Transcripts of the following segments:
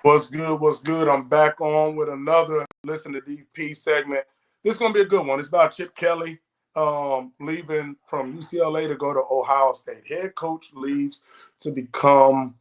What's good? What's good? I'm back on with another Listen to DP segment. This is going to be a good one. It's about Chip Kelly leaving from UCLA to go to Ohio State. Head coach leaves to become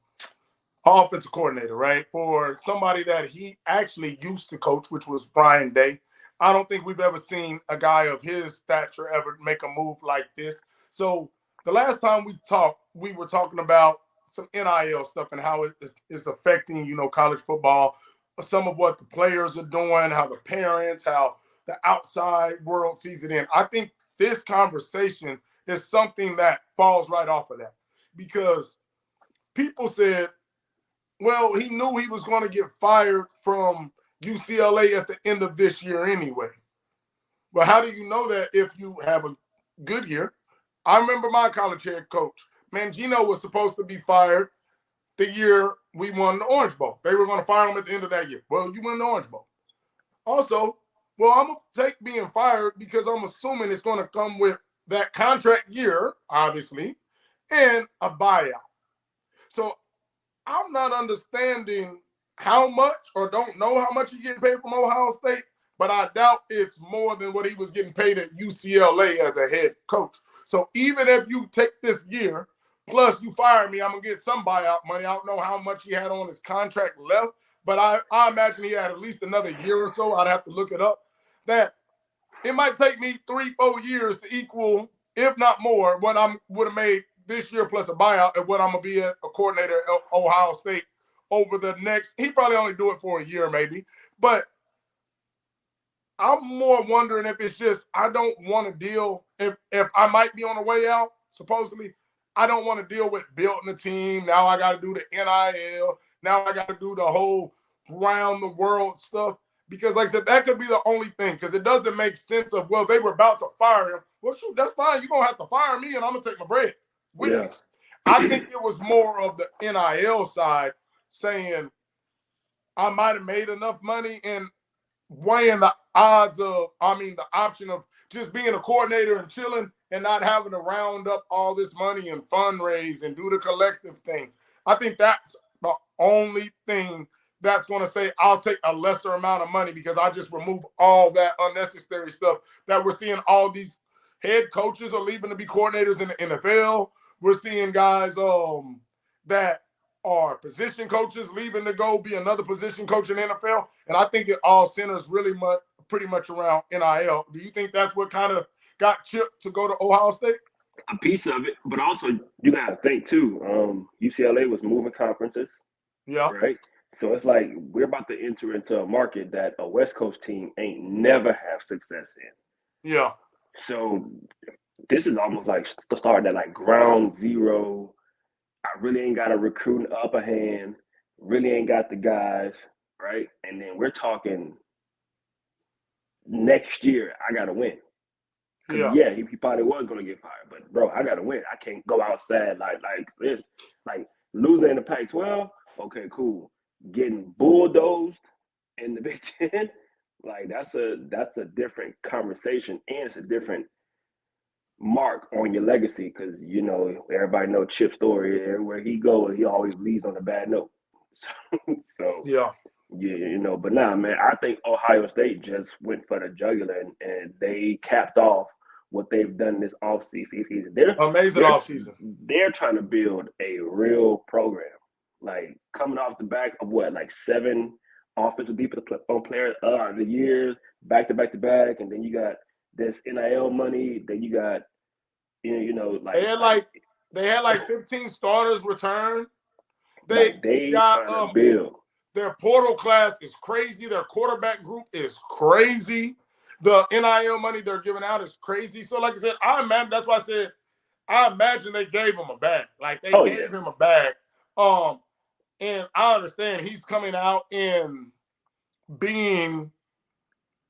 offensive coordinator, right? For somebody that he actually used to coach, which was Brian Day. I don't think we've ever seen a guy of his stature ever make a move like this. So the last time we talked, we were talking about some NIL stuff and how it is affecting, college football, some of what the players are doing, how the parents, how the outside world sees it in. I think this conversation is something that falls right off of that because people said, well, he knew he was going to get fired from UCLA at the end of this year anyway. But how do you know that if you have a good year? I remember my college head coach, Mangino, was supposed to be fired the year we won the Orange Bowl. They were going to fire him at the end of that year. Well, you win the Orange Bowl. Also, well, I'm going to take being fired because I'm assuming it's going to come with that contract year, obviously, and a buyout. So I'm not understanding how much or don't know how much he getting paid from Ohio State, but I doubt it's more than what he was getting paid at UCLA as a head coach. So even if you take this year, plus you fire me, I'm going to get some buyout money. I don't know how much he had on his contract left, but I imagine he had at least another year or so. I'd have to look it up. That it might take me 3-4 years to equal, if not more, what I would have made this year plus a buyout and what I'm going to be a coordinator at Ohio State over the next. He probably only do it for a year maybe. But I'm more wondering if it's just I don't want to deal, if I might be on the way out, supposedly, I don't want to deal with building a team. Now I got to do the NIL. Now I got to do the whole round the world stuff. Because, like I said, that could be the only thing. Because it doesn't make sense of, well, they were about to fire him. Well, shoot, that's fine. You're going to have to fire me, and I'm going to take my bread with me. I think it was more of the NIL side saying I might have made enough money and weighing the odds of, the option of just being a coordinator and chilling and not having to round up all this money and fundraise and do the collective thing. I think that's the only thing that's going to say I'll take a lesser amount of money because I just remove all that unnecessary stuff that we're seeing. All these head coaches are leaving to be coordinators in the NFL. We're seeing guys that are position coaches leaving to go be another position coach in the NFL. And I think it all centers pretty much around NIL. Do you think that's what kind of got Chip to go to Ohio State? A piece of it, but also you got to think too. UCLA was moving conferences. Yeah. Right. So it's like we're about to enter into a market that a West Coast team ain't never have success in. Yeah. So this is almost like to start at like ground zero. I really ain't got a recruiting upper hand. Really ain't got the guys, right? And then we're talking next year. I got to win. Yeah, he probably was gonna get fired, but bro, I gotta win. I can't go outside like this, like losing in the Pac-12. Okay, cool. Getting bulldozed in the Big Ten, like that's a different conversation, and it's a different mark on your legacy because everybody know Chip's story. Everywhere he goes, he always leaves on a bad note. So yeah. But nah, man, I think Ohio State just went for the jugular and they capped off what they've done this offseason. Amazing offseason. They're trying to build a real program. Like coming off the back of like 7 offensive defensive players the years, back to back to back, and then you got this NIL money, then you got they had like 15 starters return. They got trying to build. Their portal class is crazy. Their quarterback group is crazy. The NIL money they're giving out is crazy. So, like I said, that's why I said I imagine they gave him a bag. Like they gave him a bag. And I understand he's coming out and being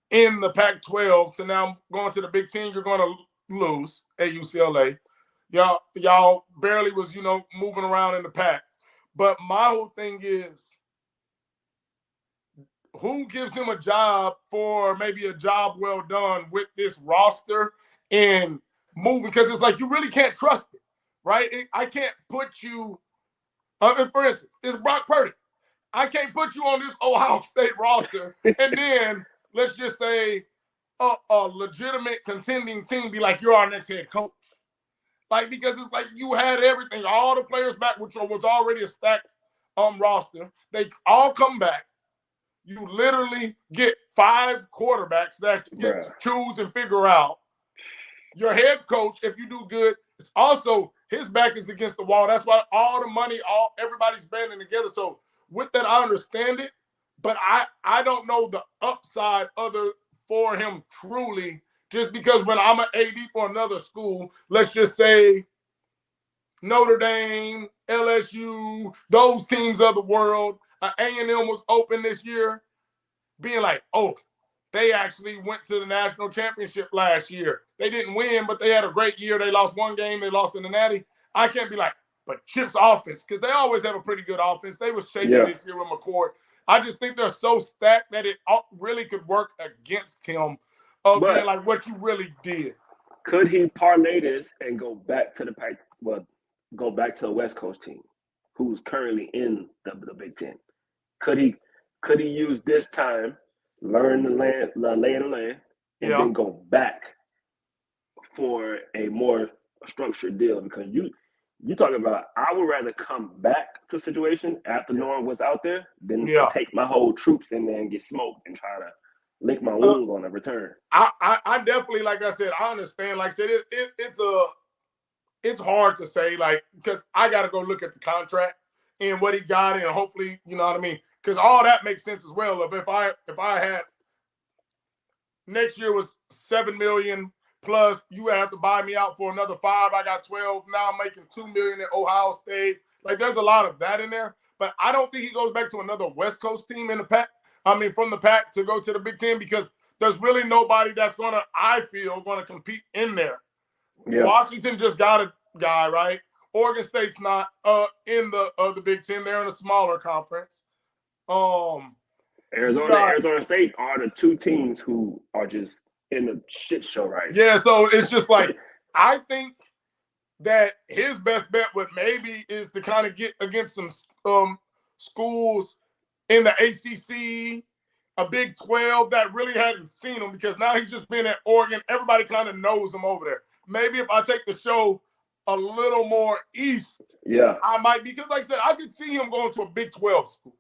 in the Pac-12 to now going to the Big Ten. You're going to lose at UCLA. Y'all barely was moving around in the pack. But my whole thing is, who gives him a job for maybe a job well done with this roster and moving? Because it's like you really can't trust it, right? I can't put you. For instance, it's Brock Purdy. I can't put you on this Ohio State roster, and then let's just say a legitimate contending team be like, you're our next head coach. Like, because it's like you had everything, all the players back, which was already a stacked roster. They all come back. You literally get 5 quarterbacks that you get to choose and figure out. Your head coach, if you do good, it's also his back is against the wall. That's why all the money, everybody's banding together. So with that, I understand it, but I don't know the upside other for him truly. Just because when I'm an AD for another school, let's just say Notre Dame, LSU, those teams of the world, A&M was open this year, being like, oh, they actually went to the national championship last year. They didn't win, but they had a great year. They lost one game. They lost in the Natty. I can't be like, but Chip's offense, because they always have a pretty good offense. They was shaky this year with McCord. I just think they're so stacked that it really could work against him being like what you really did. Could he parlay this and go back to go back to the West Coast team, who's currently in the Big Ten? Could he use this time, learn the lay of the land, and then go back for a more structured deal? Because you talking about, I would rather come back to a situation after knowing what's out there than take my whole troops in there and get smoked and try to lick my wounds on a return. I definitely, like I said, I understand. Like I said, it's hard to say, like, because I got to go look at the contract and what he got, and hopefully, you know what I mean? Because all that makes sense as well. If I had next year was $7 million plus, you would have to buy me out for another 5. I got 12. Now I'm making $2 million at Ohio State. Like, there's a lot of that in there. But I don't think he goes back to another West Coast team in the pack. I mean, from the pack to go to the Big Ten, because there's really nobody that's going to compete in there. Yeah. Washington just got a guy, right? Oregon State's not in the Big Ten. They're in a smaller conference. Arizona State are the 2 teams who are just in the shit show right now. Yeah, so it's just like, I think that his best bet is to kind of get against some schools in the ACC, a Big 12 that really hadn't seen him, because now he's just been at Oregon. Everybody kind of knows him over there. Maybe if I take the show a little more east, I might, because like I said, I could see him going to a Big 12 school.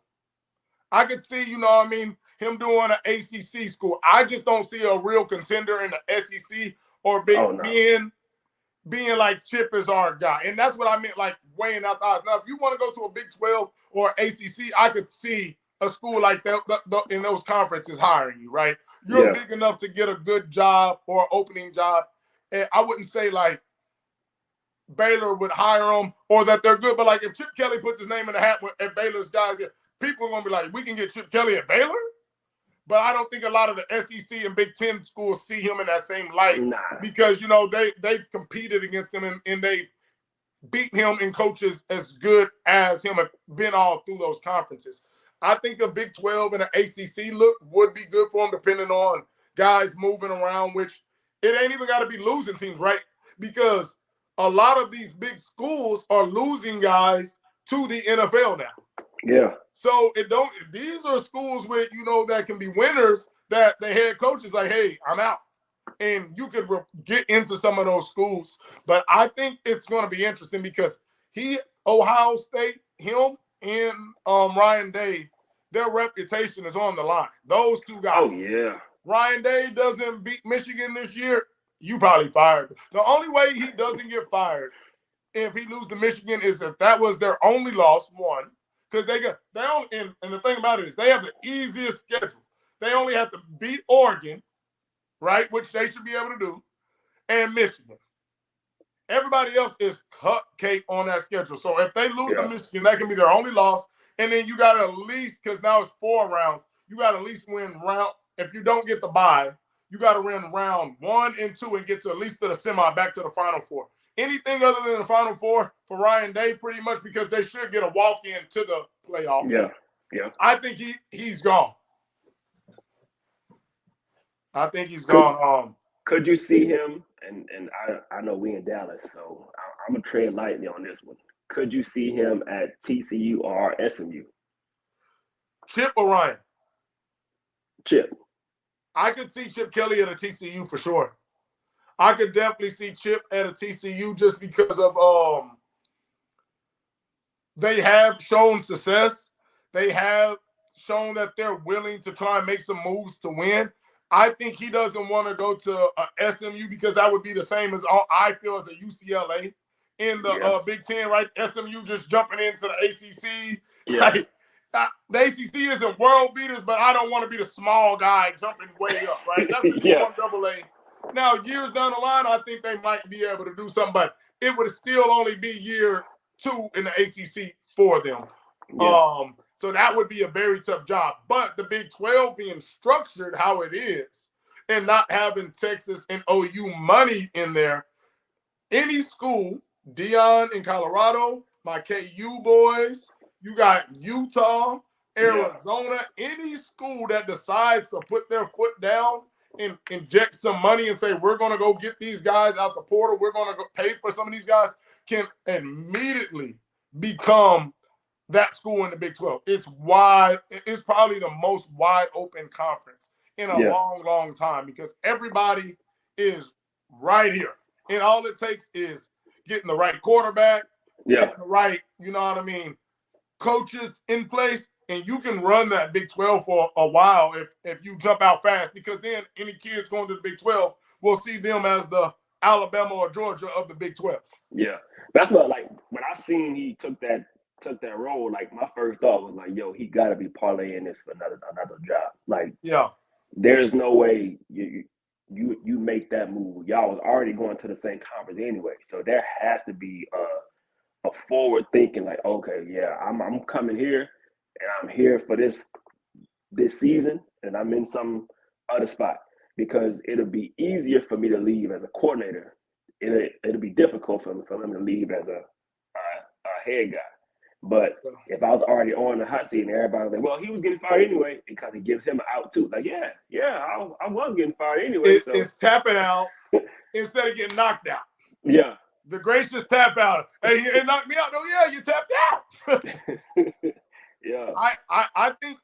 I could see, you know what I mean, him doing an ACC school. I just don't see a real contender in the SEC or Big 10 being like Chip is our guy. And that's what I meant, like weighing out the odds. Now, if you want to go to a Big 12 or ACC, I could see a school like that in those conferences hiring you, right? You're big enough to get a good job or opening job. And I wouldn't say like Baylor would hire them or that they're good, but like if Chip Kelly puts his name in the hat at Baylor's guys, people are going to be like, we can get Chip Kelly at Baylor? But I don't think a lot of the SEC and Big Ten schools see him in that same light because, you know, they've competed against him and they've beaten him in coaches as good as him, have been all through those conferences. I think a Big 12 and an ACC look would be good for him, depending on guys moving around, which it ain't even got to be losing teams, right? Because a lot of these big schools are losing guys to the NFL now. Yeah. So these are schools where, you know, that can be winners, that the head coach is like, hey, I'm out. And you could get into some of those schools. But I think it's going to be interesting because Ohio State, him and Ryan Day, their reputation is on the line. Those 2 guys. Oh, yeah. Ryan Day doesn't beat Michigan this year, you probably fired. The only way he doesn't get fired if he loses to Michigan is if that was their only loss, one. Because and the thing about it is they have the easiest schedule. They only have to beat Oregon, right, which they should be able to do, and Michigan. Everybody else is cupcake on that schedule. So if they lose to Michigan, that can be their only loss. And then you got to at least, because now it's 4 rounds, you got to at least win round. If you don't get the bye, you got to win round 1 and 2 and get to at least to the semi, back to the Final Four. Anything other than the Final Four for Ryan Day, pretty much, because they should get a walk-in to the playoff. Yeah. I think he's gone. I think he's gone. Could you see him, and I know we in Dallas, so I'm going to tread lightly on this one. Could you see him at TCU or SMU? Chip or Ryan? Chip. I could see Chip Kelly at a TCU for sure. I could definitely see Chip at a TCU just because of they have shown success. They have shown that they're willing to try and make some moves to win. I think he doesn't want to go to SMU because that would be the same as I feel as a UCLA in the Big Ten, right? SMU just jumping into the ACC. Yeah. Like, the ACC isn't world beaters, but I don't want to be the small guy jumping way up, right? That's the D1 AA. Now, years down the line, I think they might be able to do something, but it would still only be year 2 in the ACC for them. Yeah. So that would be a very tough job. But the Big 12 being structured how it is and not having Texas and OU money in there, any school, Dion in Colorado, my KU boys, you got Utah, Arizona, any school that decides to put their foot down and inject some money and say, we're going to go get these guys out the portal, we're going to go pay for some of these guys, can immediately become that school in the Big 12. It's wide. It's probably the most wide open conference in a long, long time because everybody is right here. And all it takes is getting the right quarterback, getting the right, you know what I mean, coaches in place, and you can run that Big 12 for a while if you jump out fast, because then any kids going to the Big 12 will see them as the Alabama or Georgia of the Big 12. Yeah. That's what, like, when I seen he took that role, like, my first thought was like, yo, he got to be parlaying this for another job. Like, there's no way you make that move. Y'all was already going to the same conference anyway, so there has to be a forward thinking, like, okay, yeah, I'm coming here and I'm here for this season, and I'm in some other spot, because it'll be easier for me to leave as a coordinator. It'll be difficult for him to leave as a head guy. But if I was already on the hot seat and everybody was like, well, he was getting fired anyway, it kind of gives him an out too. Like, I was getting fired anyway. It's tapping out instead of getting knocked out. Yeah. The gracious tap out. Hey, he knocked me out. No, yeah, you tapped out. Yeah. I think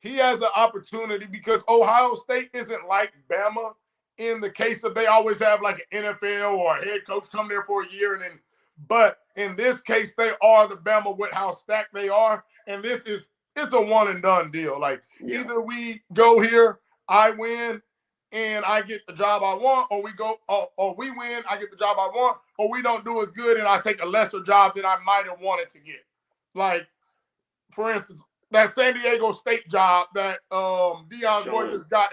he has an opportunity because Ohio State isn't like Bama in the case of they always have like an NFL or a head coach come there for a year and then. But in this case, they are the Bama with how stacked they are. And it's a one and done deal. Like, either we go here, I win, and I get the job I want, or we win, I get the job I want, or we don't do as good and I take a lesser job than I might have wanted to get. Like, for instance, that San Diego State job that Deion's boy just got.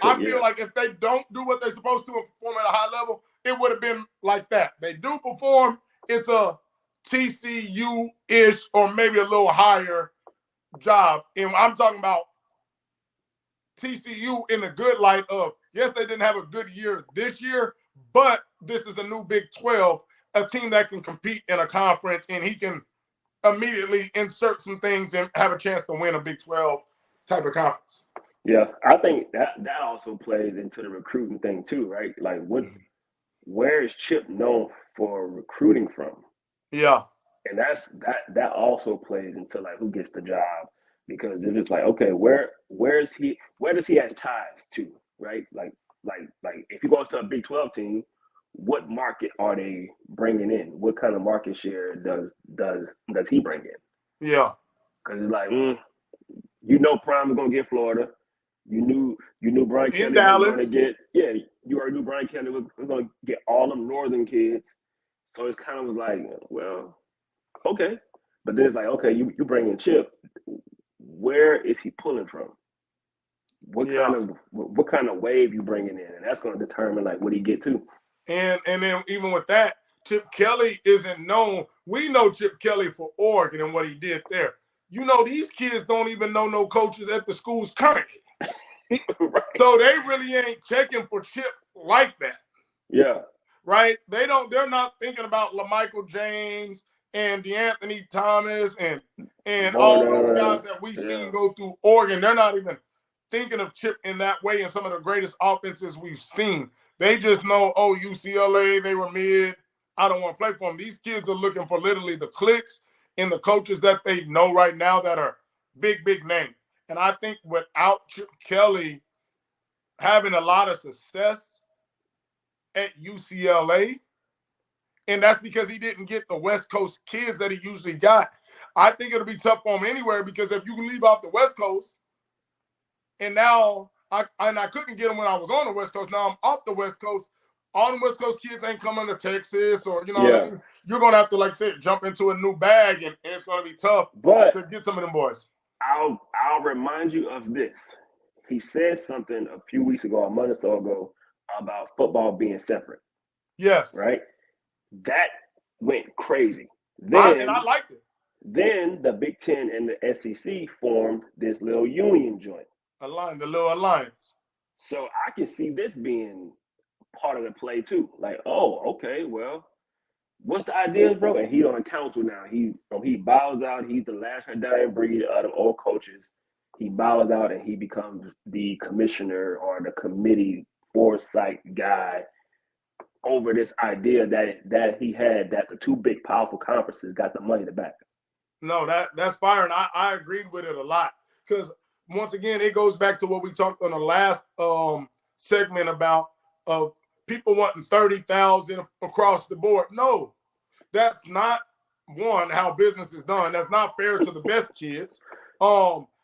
I feel like if they don't do what they're supposed to and perform at a high level, it would have been like that. They do perform. It's a TCU-ish or maybe a little higher job. And I'm talking about TCU in the good light of, yes, they didn't have a good year this year, but this is a new Big 12, a team that can compete in a conference, and he can immediately insert some things and have a chance to win a Big 12 type of conference. Yeah, I think that also plays into the recruiting thing too, right? Like, where is Chip known for recruiting from? Yeah. And that also plays into like who gets the job, because if it's like, okay, where does he have ties to, right? Like if he goes to a Big 12 team, what market are they bringing in? What kind of market share does he bring in? Yeah. Because it's like, Prime is gonna get Florida. You knew Brian Kelly was going to get, you already knew Brian Kelly was going to get all them northern kids. So it's kind of like, well, okay. But then it's like, okay, you bring in Chip. Where is he pulling from? What kind of wave you bringing in? And that's going to determine like what he get to. And then even with that, Chip Kelly isn't known. We know Chip Kelly for Oregon and what he did there. These kids don't even know no coaches at the schools currently. Right. So they really ain't checking for Chip like that. Yeah. Right? They're not thinking about LaMichael James and DeAnthony Thomas and all those guys that we've seen go through Oregon. They're not even thinking of Chip in that way in some of the greatest offenses we've seen. They just know, UCLA, they were mid. I don't want to play for them. These kids are looking for literally the clicks in the coaches that they know right now that are big name. And I think without Chip Kelly having a lot of success at UCLA, and that's because he didn't get the West Coast kids that he usually got. I think it'll be tough for him anywhere because if you can leave off the West Coast, and now I couldn't get him when I was on the West Coast. Now I'm off the West Coast. All the West Coast kids ain't coming to Texas, or what I mean. You're gonna have to, like I said, jump into a new bag, and it's gonna be tough to get some of them boys. I'll remind you of this. He said something a few weeks ago, a month or so ago, about football being separate. Yes. Right? That went crazy. Then I liked it. Then the Big Ten and the SEC formed this little union joint. The little alliance. So I can see this being part of the play too. Like, oh, okay, well, what's the idea, bro? And he's on a council now. He bows out. He's the last dying breed of the old coaches. He bows out and he becomes the commissioner or the committee foresight guy over this idea that he had, that the two big powerful conferences got the money to back. No, that's fire, and I agreed with it a lot because once again it goes back to what we talked on the last segment about people wanting 30,000 across the board. No, that's not how business is done. That's not fair to the best kids.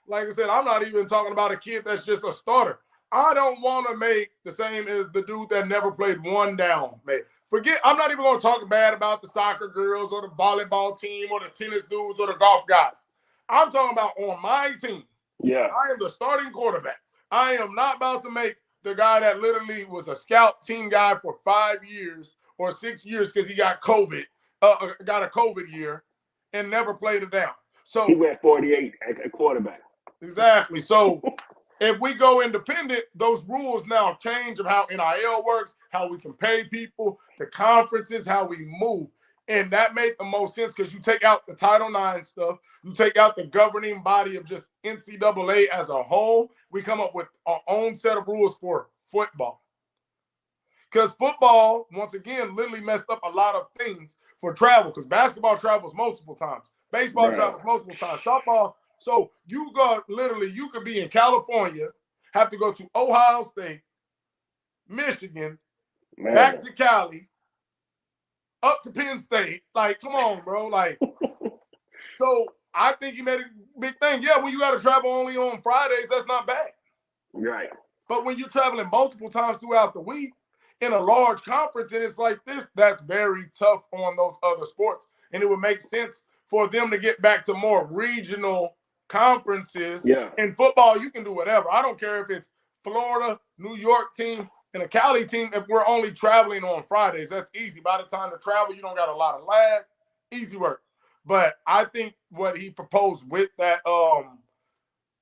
Like I said, I'm not even talking about a kid that's just a starter. I don't want to make the same as the dude that never played one down. I'm not even going to talk bad about the soccer girls or the volleyball team or the tennis dudes or the golf guys. I'm talking about on my team. Yeah. I am the starting quarterback. I am not about to make the guy that literally was a scout team guy for 5 years or 6 years because he got COVID, got a COVID year and never played it down. So he went 48 at quarterback. Exactly. So if we go independent, those rules now change of how NIL works, how we can pay people, the conferences, how we move. And that made the most sense because you take out the Title IX stuff, you take out the governing body of just NCAA as a whole, we come up with our own set of rules for football. Because football, once again, literally messed up a lot of things for travel because basketball travels multiple times, baseball travels multiple times, softball. So you could be in California, have to go to Ohio State, Michigan, back to Cali, up to Penn State. Like, come on, bro. Like, so I think you made a big thing. Yeah, when you got to travel only on Fridays, that's not bad. Right. But when you're traveling multiple times throughout the week in a large conference and it's like this, that's very tough on those other sports. And it would make sense for them to get back to more regional conferences. Yeah. In football, you can do whatever. I don't care if it's Florida, New York team, and a Cali team. If we're only traveling on Fridays, that's easy. By the time to travel, you don't got a lot of lag. Easy work. But I think what he proposed with that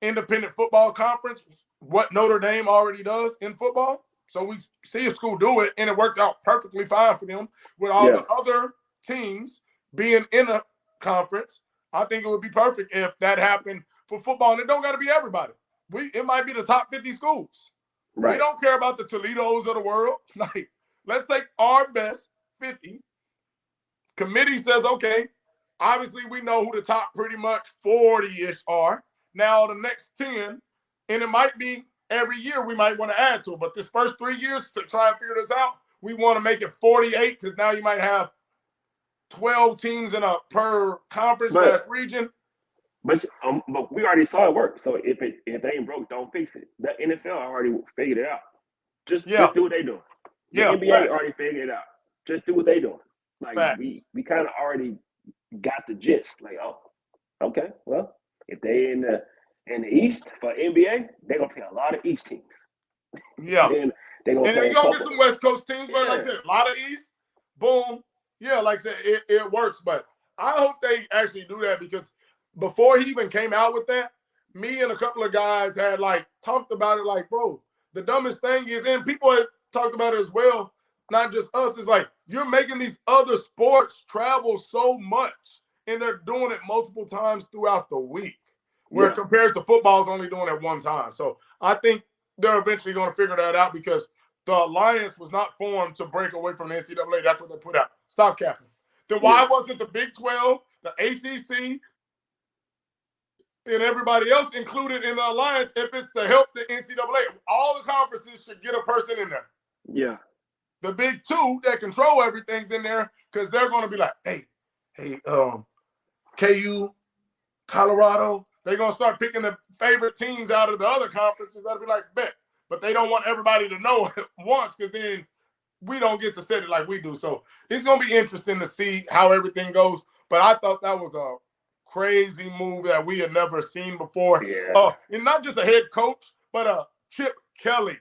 independent football conference, what Notre Dame already does in football. So we see a school do it, and it works out perfectly fine for them with all the other teams being in a conference. I think it would be perfect if that happened for football, and it don't got to be everybody. It might be the top 50 schools. Right. We don't care about the Toledos of the world. Like, let's take our best 50. Committee says, okay, obviously we know who the top pretty much 40-ish are. Now the next 10, and it might be every year we might want to add to it, but this first 3 years to try and figure this out, we want to make it 48 because now you might have 12 teams in a per conference region. But we already saw it work. So if it ain't broke, don't fix it. The NFL already figured it out. Just do what they doing. The NBA already figured it out. Just do what they doing. Like we kind of already got the gist. Like, oh, okay, well, if they in the East for NBA, they're gonna play a lot of East teams. Yeah. And they're gonna get some West Coast teams, but like I said, a lot of East, boom. Yeah, like I said, it works. But I hope they actually do that because before he even came out with that, me and a couple of guys had talked about it like, bro, the dumbest thing is, and people had talked about it as well, not just us, is like you're making these other sports travel so much and they're doing it multiple times throughout the week. Where compared to football is only doing it one time. So I think they're eventually going to figure that out because the alliance was not formed to break away from the NCAA. That's what they put out. Stop capping. Then why wasn't the Big 12, the ACC, and everybody else included in the alliance, if it's to help the NCAA, all the conferences should get a person in there. Yeah. The big two that control everything's in there because they're going to be like, hey, KU, Colorado, they're going to start picking the favorite teams out of the other conferences. That'll be like, bet. But they don't want everybody to know it once because then we don't get to set it like we do. So it's going to be interesting to see how everything goes. But I thought that was a crazy move that we had never seen before. Yeah. And not just a head coach, but a Chip Kelly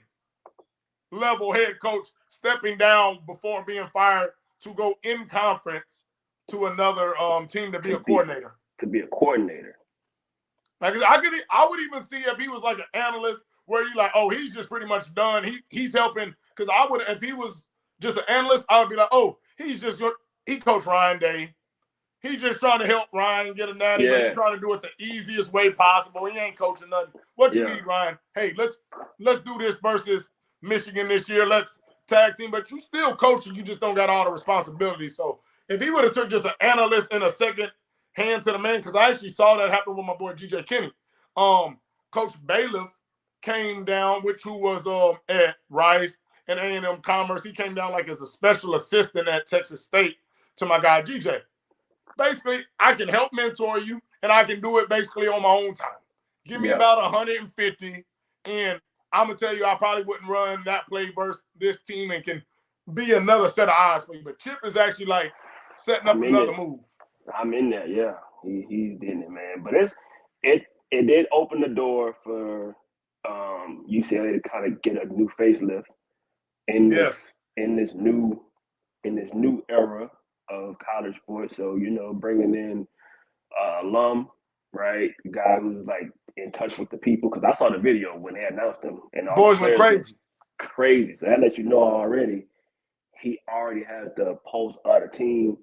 level head coach stepping down before being fired to go in conference to another team to be a coordinator. To be a coordinator. Like I would even see if he was like an analyst where you like, oh, he's just pretty much done. He's helping because I would if he was just an analyst, I would be like, oh, he coached Ryan Day. He's just trying to help Ryan get a natty, but he's trying to do it the easiest way possible. He ain't coaching nothing. What you need, Ryan? Hey, let's do this versus Michigan this year. Let's tag team, but you still coaching. You just don't got all the responsibility. So if he would have took just an analyst and a second hand to the man, because I actually saw that happen with my boy GJ Kinney. Coach Bailiff came down, who was at Rice and A&M Commerce. He came down like as a special assistant at Texas State to my guy GJ. Basically, I can help mentor you, and I can do it basically on my own time. Give me about 150, and I'm going to tell you I probably wouldn't run that play versus this team and can be another set of eyes for you. But Chip is actually like setting up another move. I'm in there, yeah. He's in it, man. But it did open the door for UCLA to kind of get a new facelift in this new era of college sports. So, bringing in alum, right? The guy who's like in touch with the people. Because I saw the video when they announced him. And all boys went crazy. Crazy. So that lets you know already, he already has the pulse of the team.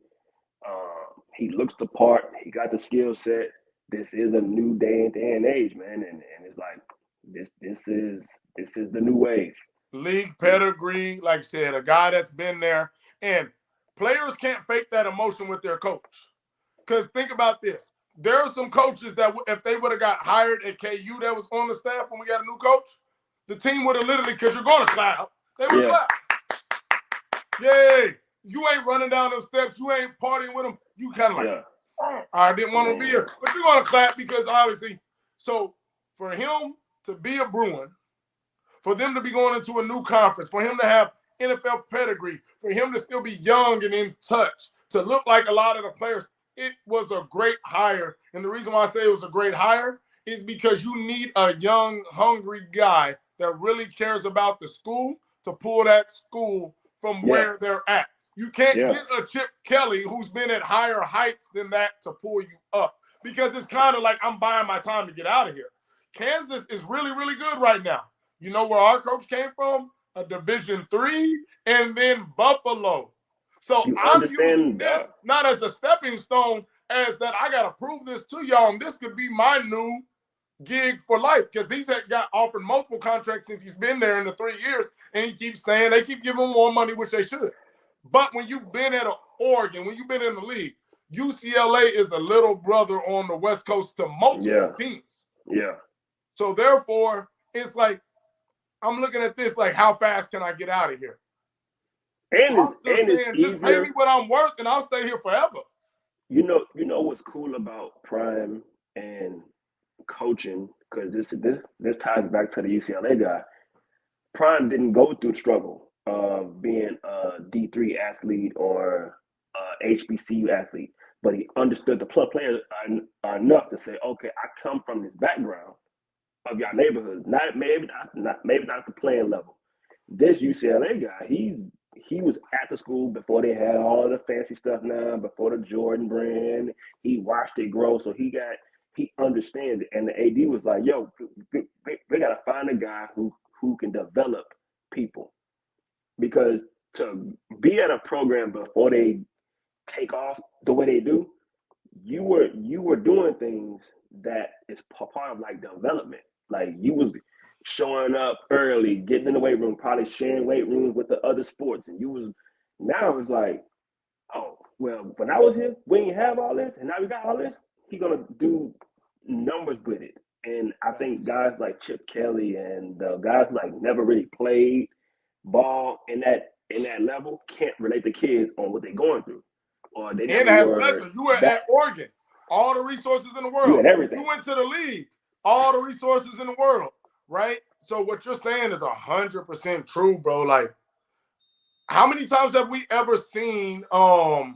He looks the part. He got the skill set. This is a new day and age, man. And it's like, this is the new wave. League pedigree, like I said, a guy that's been there. And players can't fake that emotion with their coach. Because think about this. There are some coaches that if they would have got hired at KU that was on the staff when we got a new coach, the team would have literally, because you're going to clap, they would clap. Yay. You ain't running down those steps. You ain't partying with them. You kind of like, I didn't want to be here. But you're going to clap because obviously. So for him to be a Bruin, for them to be going into a new conference, for him to have NFL pedigree, for him to still be young and in touch, to look like a lot of the players, it was a great hire. And the reason why I say it was a great hire is because you need a young, hungry guy that really cares about the school to pull that school from where they're at. You can't get a Chip Kelly who's been at higher heights than that to pull you up because it's kind of like I'm buying my time to get out of here. Kansas is really, really good right now. You know where our coach came from? A Division III and then Buffalo. So I'm using this not as a stepping stone, as that I got to prove this to y'all, and this could be my new gig for life because he's got offered multiple contracts since he's been there in the 3 years, and he keeps saying they keep giving him more money, which they should. But when you've been at Oregon, when you've been in the league, UCLA is the little brother on the West Coast to multiple teams. Yeah. So therefore, it's like I'm looking at this like, how fast can I get out of here? And I'm still saying, just pay me what I'm worth, and I'll stay here forever. You know what's cool about Prime and coaching, because this ties back to the UCLA guy. Prime didn't go through struggle of being a D3 athlete or a HBCU athlete, but he understood the players enough to say, okay, I come from this background of y'all neighborhood, maybe not the playing level. This UCLA guy, he was at the school before they had all of the fancy stuff now, before the Jordan brand. He watched it grow, so he understands it. And the AD was like, yo, we got to find a guy who can develop people. Because to be at a program before they take off the way they do, you were doing things that is part of like development. Like you was showing up early, getting in the weight room, probably sharing weight rooms with the other sports. And now it's like, oh, well, when I was here, we didn't have all this, and now we got all this. He's gonna do numbers with it. And I think guys like Chip Kelly and guys like never really played ball in that level can't relate to kids on what they're going through, or they And never were listen, you were that. at Oregon, all the resources in the You world. had everything. You went to the league, all the resources in the world, right? So what you're saying is 100% true, bro. Like, how many times have we ever seen a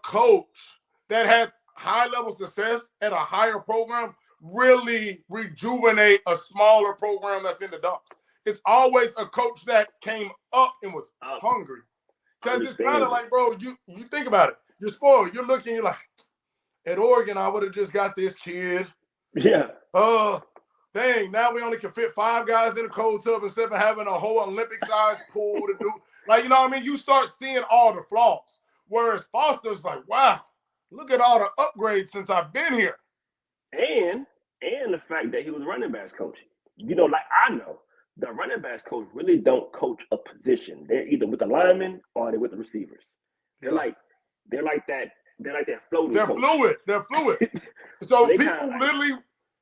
coach that had high level success at a higher program really rejuvenate a smaller program that's in the dumps? It's always a coach that came up and was hungry. Because it's kind of like, bro, you think about it. You're spoiled. You're looking, you're like, at Oregon, I would have just got this kid. Yeah. Dang, now we only can fit 5 guys in a cold tub instead of having a whole Olympic-sized pool to do. Like, you know what I mean? You start seeing all the flaws. Whereas Foster's like, wow, look at all the upgrades since I've been here. And the fact that he was running backs coach. You know, like I know, the running backs coach really don't coach a position. They're either with the linemen or they're with the receivers. They're like that floating. They're coach. fluid. They're fluid. So people literally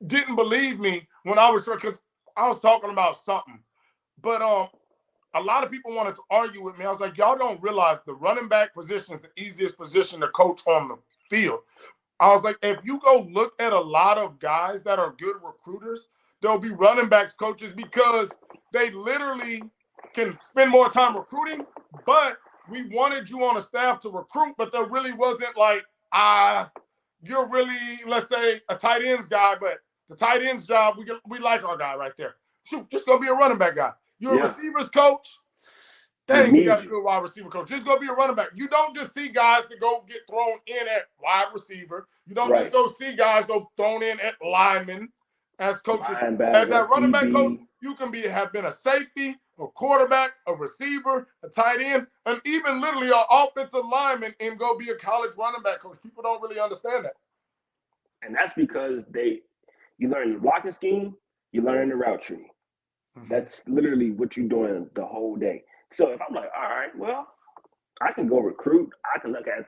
didn't believe me when I was sure, because I was talking about something. But a lot of people wanted to argue with me. I was like, y'all don't realize the running back position is the easiest position to coach on the field. I was like, if you go look at a lot of guys that are good recruiters, there'll be running backs coaches because they literally can spend more time recruiting, but we wanted you on a staff to recruit, but there really wasn't like, you're really, let's say, a tight ends guy, but the tight ends job, we like our guy right there. Shoot, just go be a running back guy. You're a receivers coach. Dang, we got a good wide receiver coach. Just go be a running back. You don't just see guys that go get thrown in at wide receiver. You don't just go see guys go thrown in at linemen as coaches. As that running back coach, you can have been a safety, a quarterback, a receiver, a tight end, and even literally an offensive lineman and go be a college running back coach. People don't really understand that. And that's because you learn the blocking scheme, you learn the route tree. Mm-hmm. That's literally what you're doing the whole day. So if I'm like, all right, well, I can go recruit. I can look at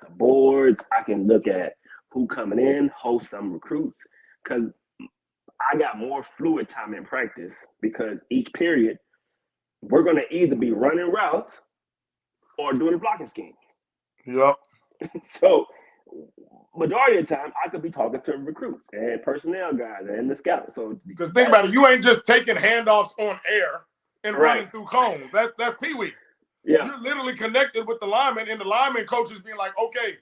the boards. I can look at who coming in, host some recruits, because I got more fluid time in practice because each period we're going to either be running routes or doing the blocking schemes. Yep. So majority of the time, I could be talking to recruits and personnel guys and the scouts. So because think about it, you ain't just taking handoffs on air and running through cones. That's Pee-wee. Yeah. You're literally connected with the lineman, and the lineman coach is being like, okay,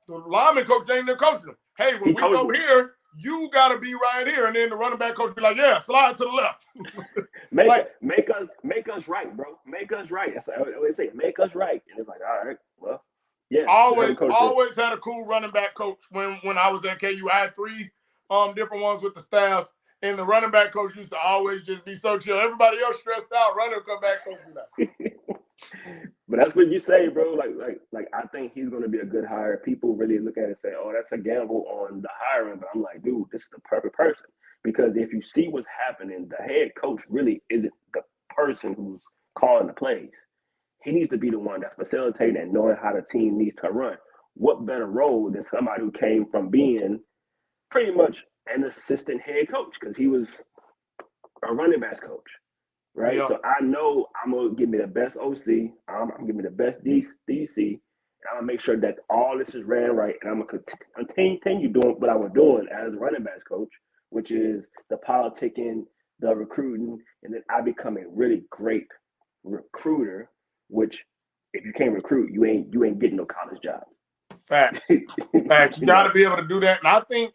the lineman coach ain't there coaching them. Hey, when we go here, you got to be right here. And then the running back coach be like, yeah, slide to the left. make us right, bro. Make us right. That's what I always say, make us right. And it's like, all right, well, yeah. Always had a cool running back coach when I was at KU. I had 3 different ones with the staffs. And the running back coach used to always just be so chill. Everybody else stressed out. Running come back, coach be like. But that's what you say, bro. Like I think he's going to be a good hire. People really look at it and say, "Oh, that's a gamble on the hiring." But I'm like, dude, this is the perfect person because if you see what's happening, the head coach really isn't the person who's calling the plays. He needs to be the one that's facilitating and knowing how the team needs to run. What better role than somebody who came from being pretty much an assistant head coach because he was a running backs coach, right? Yeah. So I know I'm going to give me the best OC. I'm going to give me the best DC. And I'm going to make sure that all this is ran right. And I'm going to continue doing what I was doing as a running backs coach, which is the politicking, the recruiting, and then I become a really great recruiter, which if you can't recruit, you ain't getting no college job. Facts. Facts. You got to be able to do that. And I think,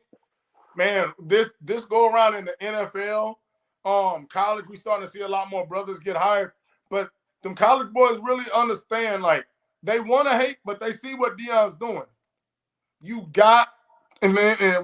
man, this go around in the NFL, college, we starting to see a lot more brothers get hired. But them college boys really understand, like, they want to hate, but they see what Deion's doing. You got, and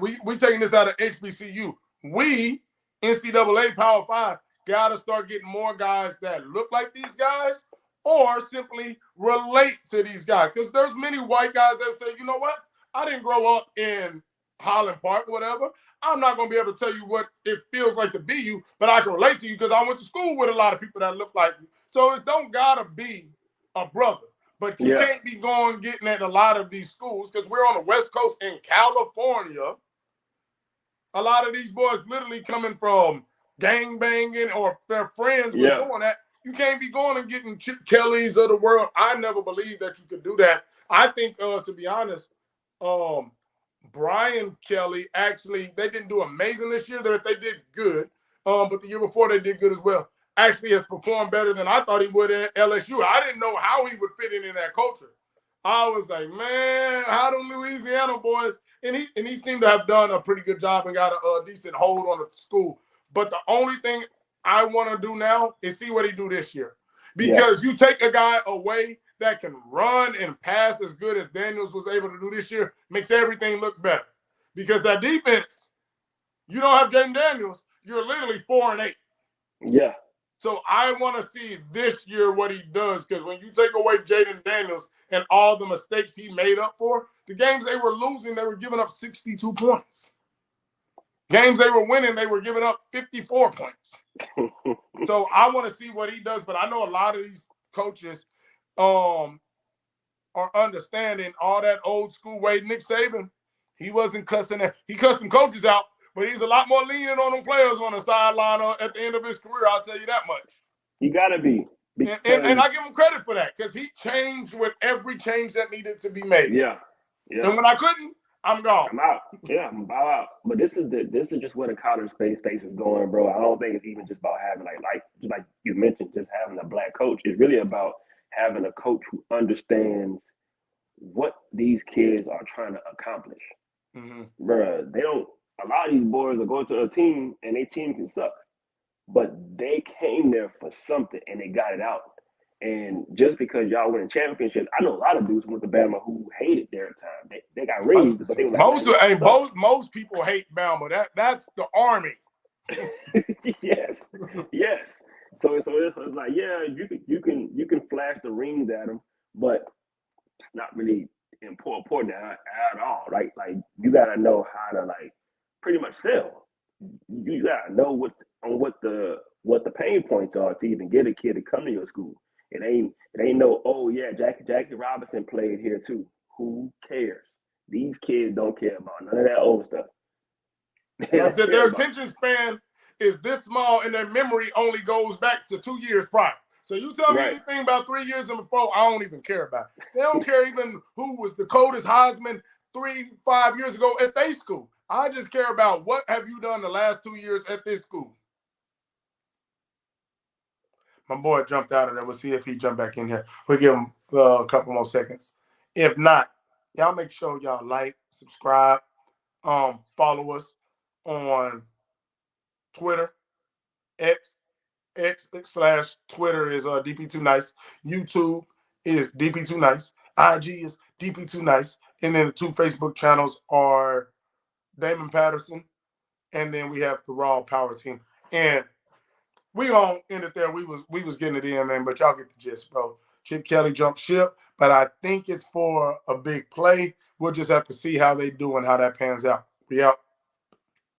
we taking this out of HBCU. We, NCAA Power 5, got to start getting more guys that look like these guys or simply relate to these guys. Because there's many white guys that say, you know what? I didn't grow up in Highland Park, whatever. I'm not going to be able to tell you what it feels like to be you, but I can relate to you because I went to school with a lot of people that look like you. So it don't got to be a brother. But you can't be getting at a lot of these schools because we're on the West Coast in California. A lot of these boys literally coming from gang banging or their friends was doing that. You can't be going and getting Chip Kellys of the world. I never believed that you could do that. I think, to be honest, Brian Kelly, actually, they didn't do amazing this year. They did good, but the year before they did good as well. Actually has performed better than I thought he would at LSU. I didn't know how he would fit in that culture. I was like, man, how do Louisiana boys? And he seemed to have done a pretty good job and got a decent hold on the school. But the only thing I want to do now is see what he do this year. Because you take a guy away that can run and pass as good as Daniels was able to do this year, makes everything look better. Because that defense, you don't have Jaden Daniels, you're literally 4-8. Yeah. So I want to see this year what he does, because when you take away Jaden Daniels and all the mistakes he made up for, the games they were losing, they were giving up 62 points. Games they were winning, they were giving up 54 points. So I want to see what he does, but I know a lot of these coaches are understanding all that old school way. Nick Saban, he wasn't cussing that. He cussed them coaches out, but he's a lot more lenient on them players on the sideline at the end of his career. I'll tell you that much. You gotta be. And I give him credit for that because he changed with every change that needed to be made. Yeah. And when I couldn't, I'm gone. I'm out. Yeah, I'm bow out. But this is just where the college space is going, bro. I don't think it's even just about having like you mentioned, just having a black coach. It's really about having a coach who understands what these kids are trying to accomplish. Bro, they don't. A lot of these boys are going to a team and their team can suck, but they came there for something and they got it out. And just because y'all winning championships, I know a lot of dudes went to Bama who hated their time. They got rings, but they were like, most people hate Bama. That's the Army. yes. So it's like, yeah, you can flash the rings at them, but it's not really important at all, right? Like you gotta know how to like pretty much sell. You gotta know what the pain points are to even get a kid to come to your school. It ain't no, oh yeah, Jackie Robinson played here too. Who cares? These kids don't care about none of that old stuff. Like I said, their attention span is this small and their memory only goes back to 2 years prior. So you tell me anything about 3 years and before, I don't even care about it. They don't care even who was the coldest Heisman 3-5 years ago at their school. I just care about what have you done the last 2 years at this school. My boy jumped out of there. We'll see if he jumped back in here. We'll give him a couple more seconds. If not, y'all make sure y'all like, subscribe, follow us on Twitter, X/Twitter is DP2Nice. YouTube is DP2Nice. IG is DP2Nice. And then the 2 Facebook channels are Damon Patterson, and then we have the Raw Power Team. And we gonna end it there. We was getting it in, man, but y'all get the gist, bro. Chip Kelly jumped ship, but I think it's for a big play. We'll just have to see how they do and how that pans out. We out.